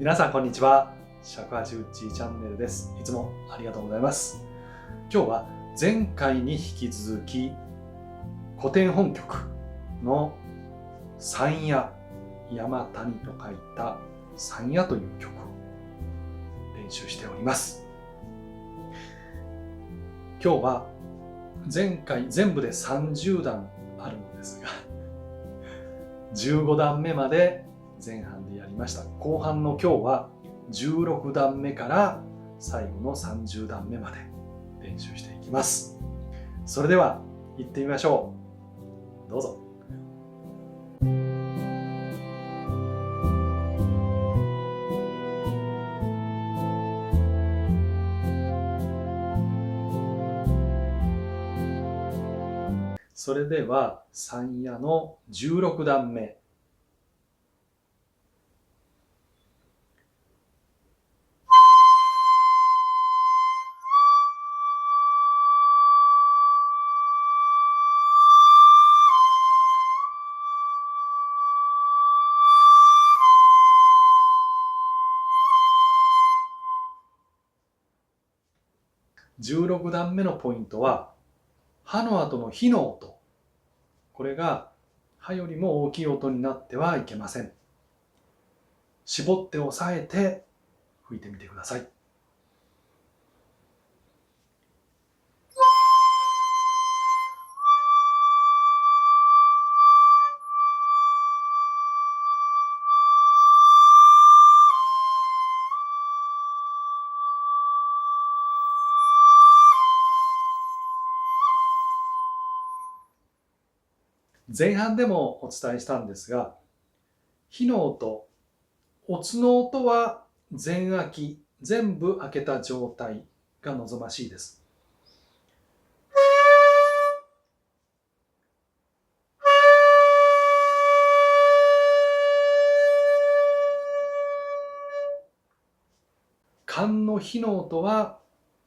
皆さんこんにちは。尺八ウッチーチャンネルです。いつもありがとうございます。今日は前回に引き続き古典本曲の山谷、山谷と書いた山谷という曲を練習しております。今日は前回全部で30段あるのですが15段目まで前半でやりました。後半の今日は16段目から最後の30段目まで練習していきます。それでは行ってみましょう。どうぞ。それでは山谷の16段目。16段目のポイントは、歯の後の火の音。これが歯よりも大きい音になってはいけません。絞って押さえて吹いてみてください。前半でもお伝えしたんですが、火の音、おつの音は全開き、全部開けた状態が望ましいです。管の火の音は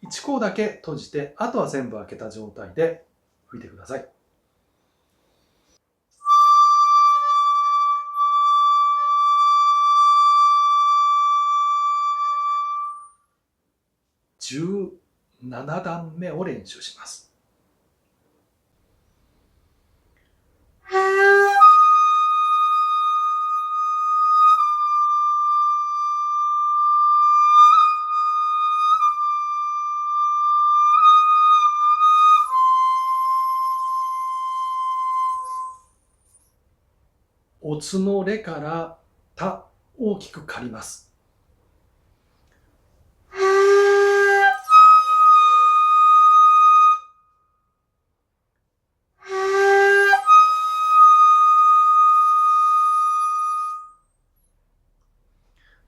1項だけ閉じて、あとは全部開けた状態で吹いてください。17段目を練習します。おつのれからた大きく刈ります。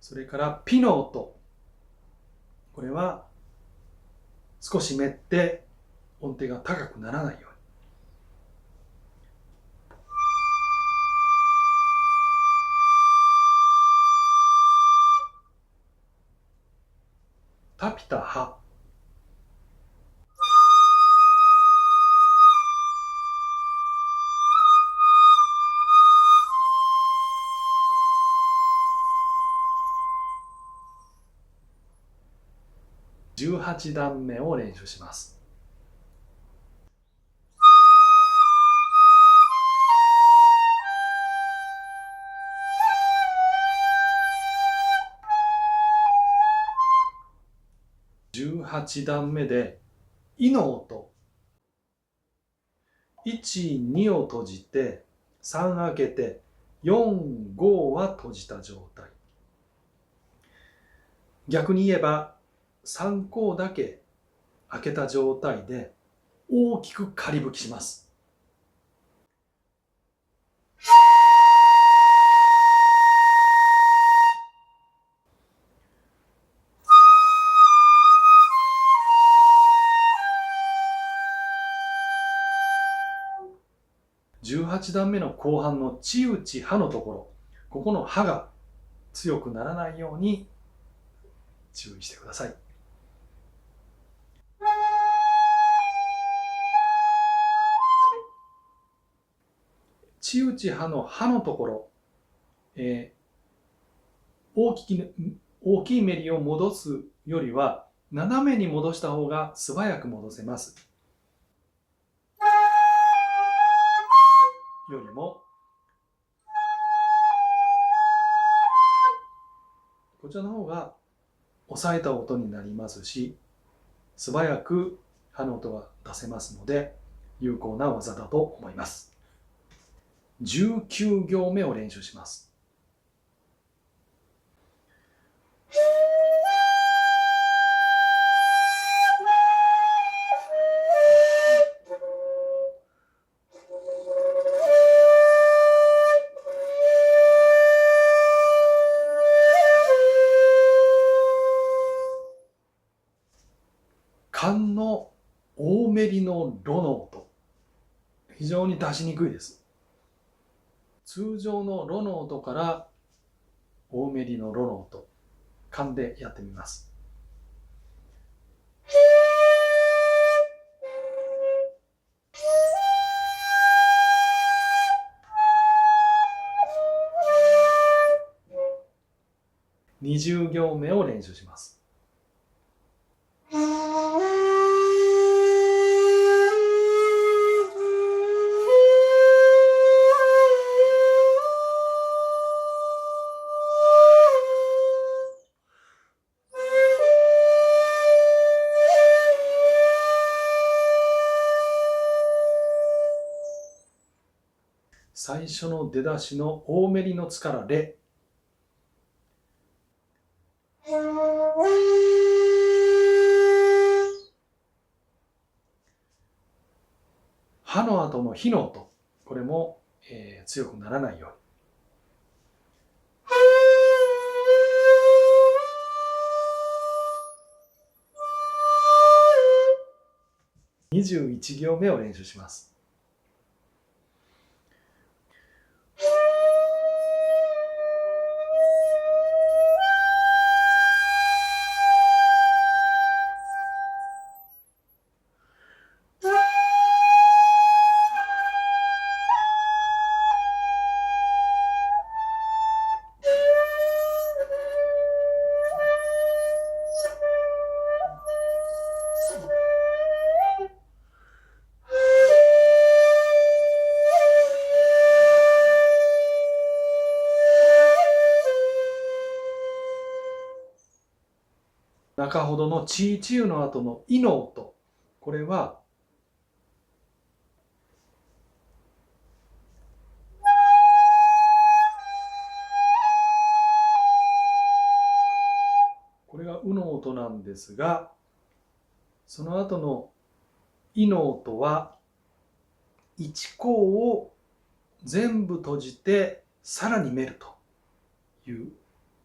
それからピの音。これは少しめって音程が高くならないように。タピタハ。18段目を練習します。18段目でイの音。1、2を閉じて、3開けて、4、5は閉じた状態。逆に言えば、3項だけ開けた状態で大きく仮吹きします。18段目の後半の地打ち歯のところ、ここの歯が強くならないように注意してください。地打ち歯の歯のところ、大きいメリを戻すよりは斜めに戻した方が素早く戻せます。よりもこちらの方が抑えた音になりますし、素早く歯の音が出せますので有効な技だと思います。19行目を練習します。缶の大メリのロの音、非常に出しにくいです。通常のロの音から大メリのロの音、缶でやってみます。20行目を練習します。最初の出だしの大メリのつからレ。歯の後のヒの音、これも、強くならないように。21行目を練習します。中ほどのチーチューの後のイの音、これはこれがウの音なんですが、その後のイの音は1項を全部閉じてさらにメルという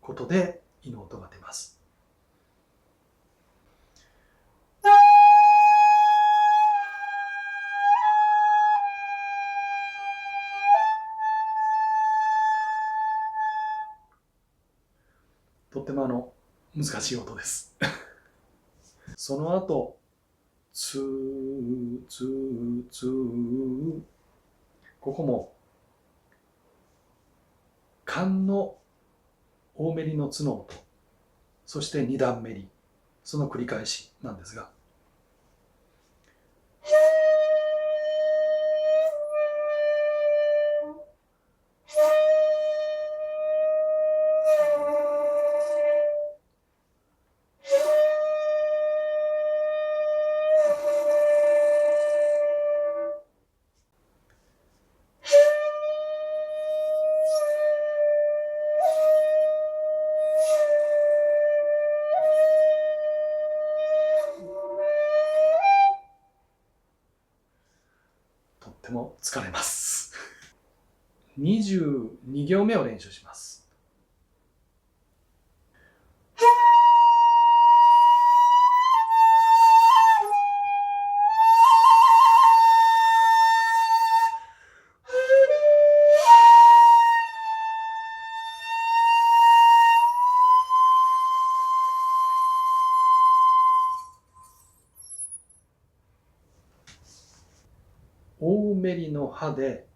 ことでイの音が出ます。とっても難しい音です。その後、ツーツーツー、ここも缶の大メリのツの音、そして2段メリ、その繰り返しなんですが、とっても疲れます。22行目を練習します。大メリの歯で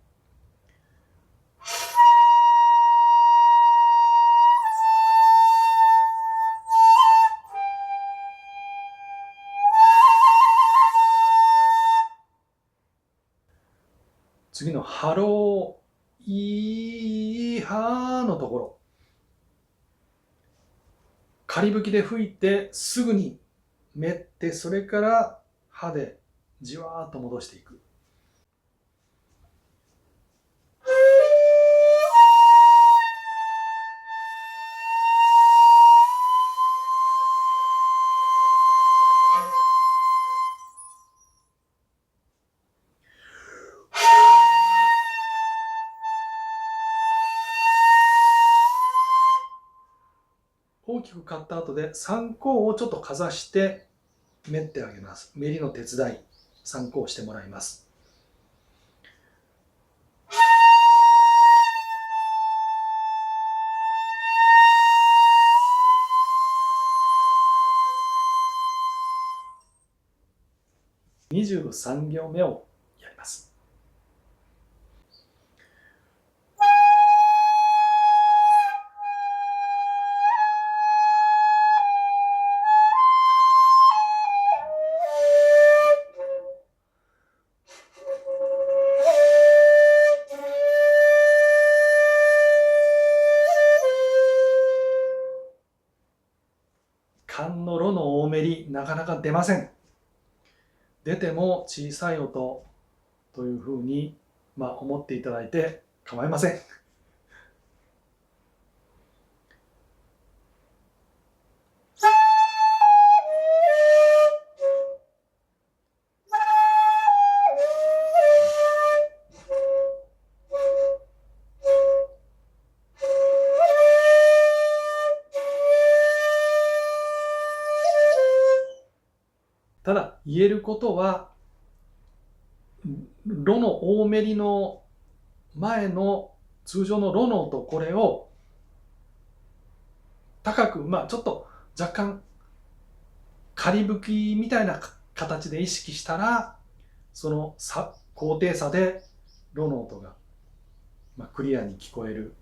次のハローイーハーのところ、仮吹きで吹いてすぐにめって、それから歯でじわーっと戻していく。大きく刈った後で3項をちょっとかざしてめってあげます。めりの手伝い3項してもらいます。23行目をやります。缶のロの大めり、なかなか出ません。出ても小さい音というふうに、思っていただいて構いません。ただ言えることは、ロの大めりの前の通常のロの音、これを高く、ちょっと若干仮吹きみたいな形で意識したら、その高低差でロの音が、クリアに聞こえる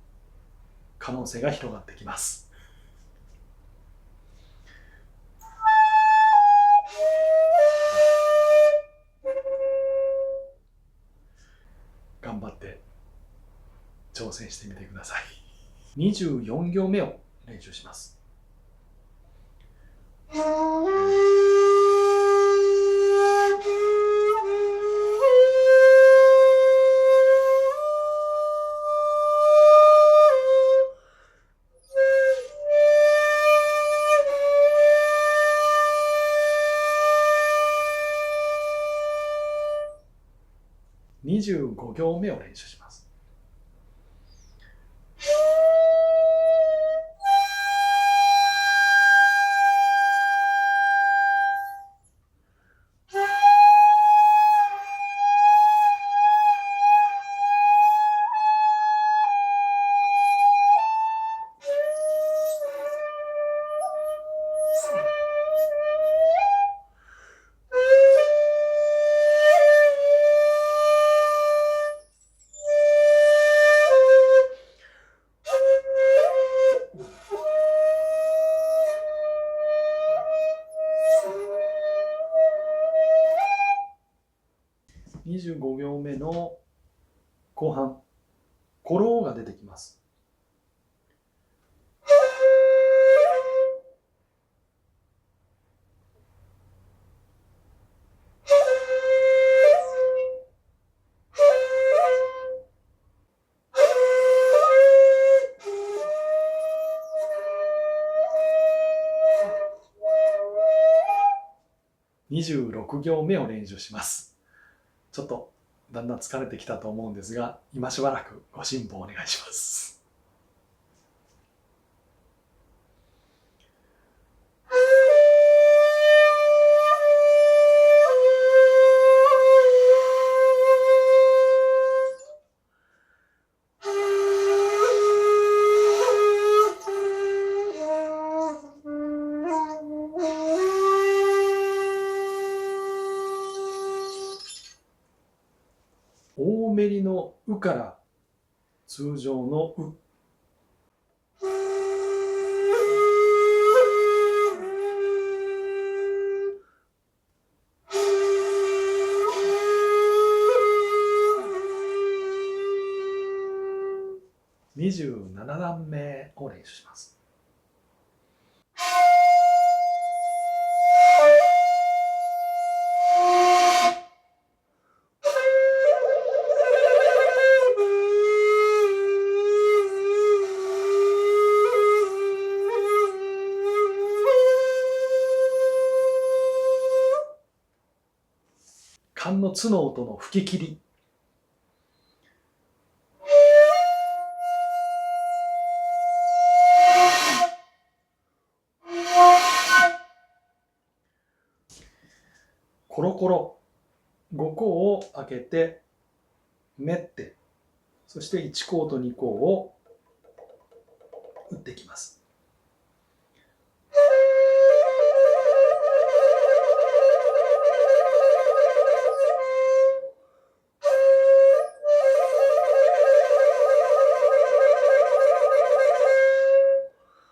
可能性が広がってきます。頑張って挑戦してみてください。24行目を練習します。25行目を練習します。25行目の後半、コロが出てきます。26行目を練習します。ちょっとだんだん疲れてきたと思うんですが、今しばらくご辛抱お願いします。大めりのうから通常のう。27段目を練習します。管のつの音の吹き切り。コロコロ5項を開けて練って、そして1項と2項を打っていきます。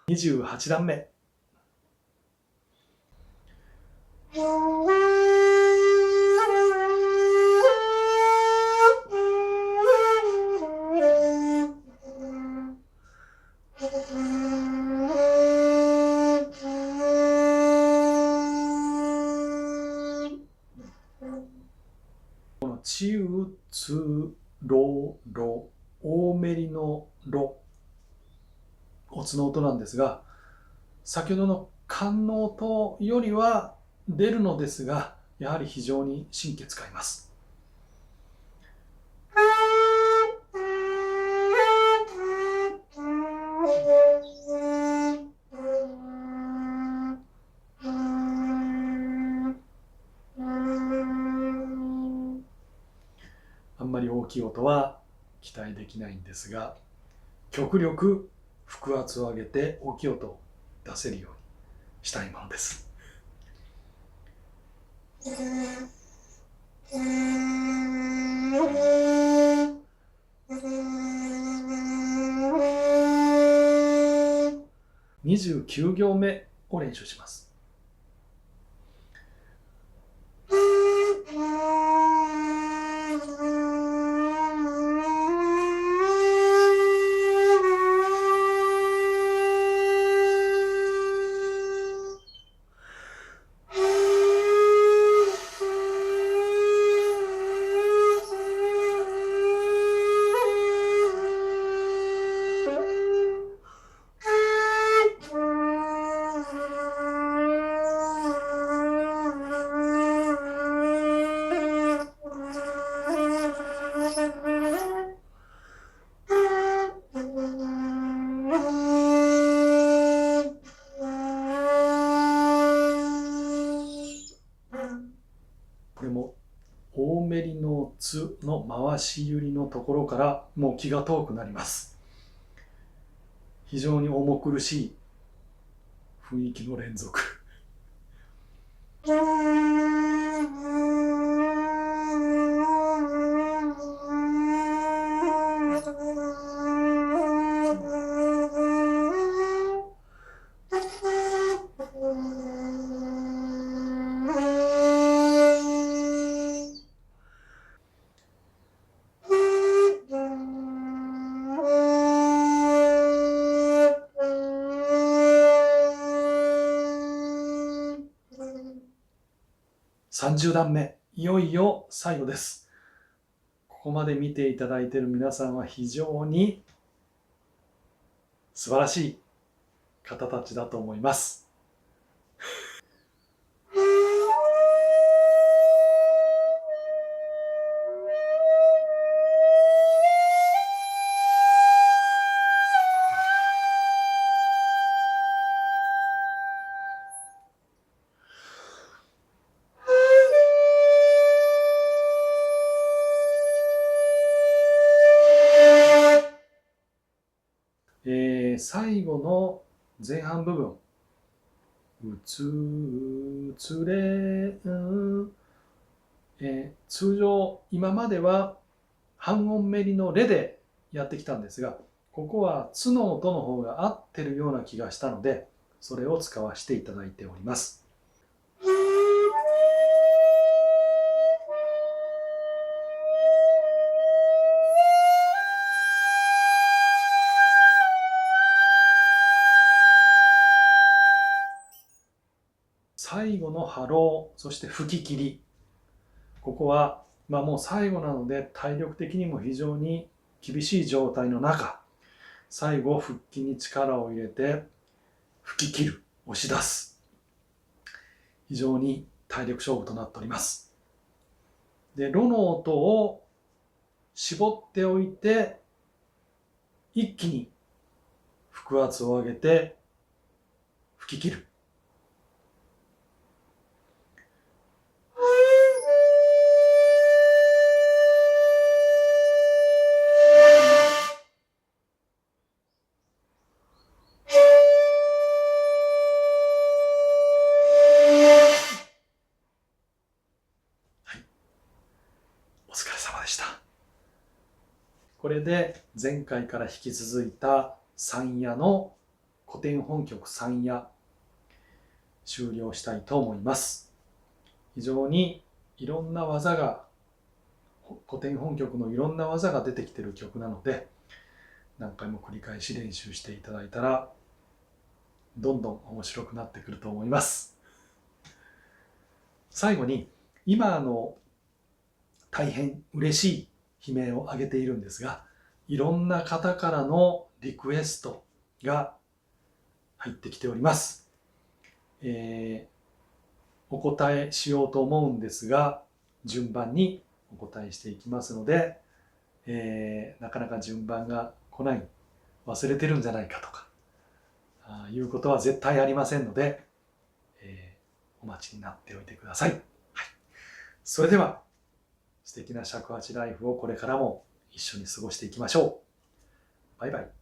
28段目。このちうつろろ大めりのろ、おつの音なんですが、先ほどの管の音よりは出るのですが、やはり非常に神経使います。あんまり大きい音は期待できないんですが、極力腹圧を上げて大きい音を出せるようにしたいものです。29行目を練習します。これも大めりのつの回しゆりのところからもう気が遠くなります。非常に重苦しい雰囲気の連続。30段目、いよいよ最後です。ここまで見ていただいている皆さんは非常に素晴らしい方たちだと思います。最後の前半部分、うつうつれん、通常今までは半音メリのレでやってきたんですが、ここはつの音の方が合ってるような気がしたので、それを使わせていただいております。波浪、そして吹き切り。ここは、もう最後なので体力的にも非常に厳しい状態の中、最後腹筋に力を入れて吹き切る、押し出す。非常に体力勝負となっております。で、ロの音を絞っておいて、一気に腹圧を上げて吹き切る。お疲れ様でした。これで前回から引き続いた三夜の古典本曲三夜終了したいと思います。非常にいろんな技が、古典本曲のいろんな技が出てきている曲なので、何回も繰り返し練習していただいたらどんどん面白くなってくると思います。最後に今大変嬉しい悲鳴を上げているんですが、いろんな方からのリクエストが入ってきております。お答えしようと思うんですが、順番にお答えしていきますので、なかなか順番が来ない、忘れてるんじゃないかとかいうことは絶対ありませんので、お待ちになっておいてください。はい、それでは素敵な尺八ライフをこれからも一緒に過ごしていきましょう。バイバイ。